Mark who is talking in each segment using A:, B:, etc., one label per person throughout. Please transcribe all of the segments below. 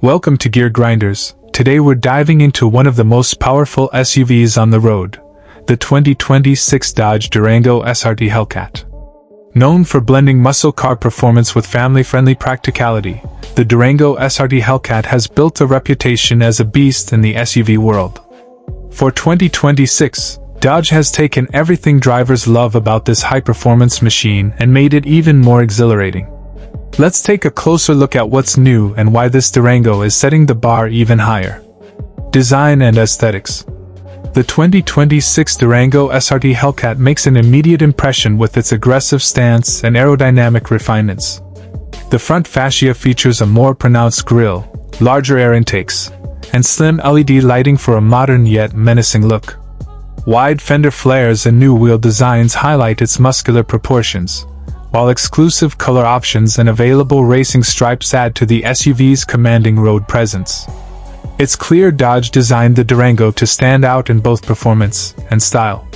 A: Welcome to Gear Grinders. Today we're diving into one of the most powerful SUVs on the road, the 2026 Dodge Durango SRT Hellcat. Known for blending muscle car performance with family-friendly practicality, the Durango SRT Hellcat has built a reputation as a beast in the SUV world. For 2026, Dodge has taken everything drivers love about this high-performance machine and made it even more exhilarating. Let's take a closer look at what's new and why this Durango is setting the bar even higher. Design and aesthetics. The 2026 Durango SRT Hellcat makes an immediate impression with its aggressive stance and aerodynamic refinements. The front fascia features a more pronounced grille, larger air intakes, and slim LED lighting for a modern yet menacing look. Wide fender flares and new wheel designs highlight its muscular proportions, while exclusive color options and available racing stripes add to the SUV's commanding road presence. It's clear Dodge designed the Durango to stand out in both performance and style.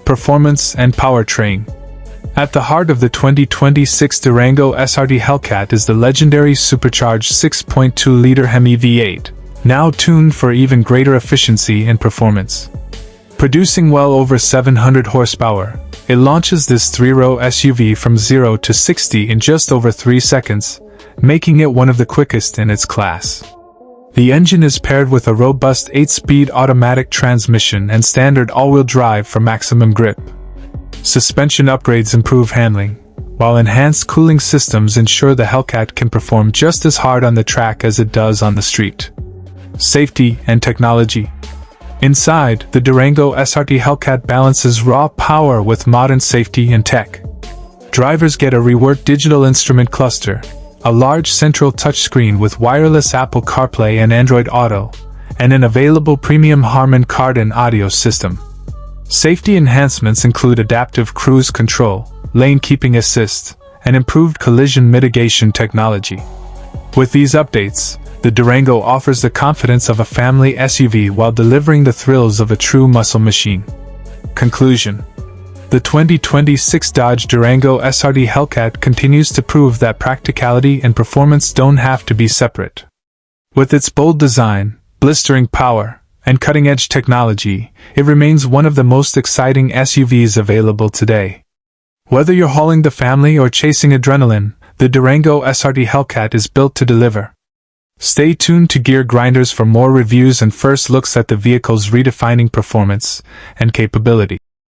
A: Performance and powertrain. At the heart of the 2026 Durango SRT Hellcat is the legendary supercharged 6.2-liter HEMI V8, now tuned for even greater efficiency and performance. Producing well over 700 horsepower, it launches this three-row SUV from 0 to 60 in just over 3 seconds, making it one of the quickest in its class. The engine is paired with a robust 8-speed automatic transmission and standard all-wheel drive for maximum grip. Suspension upgrades improve handling, while enhanced cooling systems ensure the Hellcat can perform just as hard on the track as it does on the street. Safety and technology. Inside, the Durango SRT Hellcat balances raw power with modern safety and tech. Drivers get a reworked digital instrument cluster, a large central touchscreen with wireless Apple CarPlay and Android Auto, and an available premium Harman Kardon audio system. Safety enhancements include adaptive cruise control, lane keeping assist, and improved collision mitigation technology. With these updates, the Durango offers the confidence of a family SUV while delivering the thrills of a true muscle machine. Conclusion. The 2026 Dodge Durango SRT Hellcat continues to prove that practicality and performance don't have to be separate. With its bold design, blistering power, and cutting-edge technology, it remains one of the most exciting SUVs available today. Whether you're hauling the family or chasing adrenaline, the Durango SRT Hellcat is built to deliver. Stay tuned to Gear Grinders for more reviews and first looks at the vehicle's redefining performance and capability.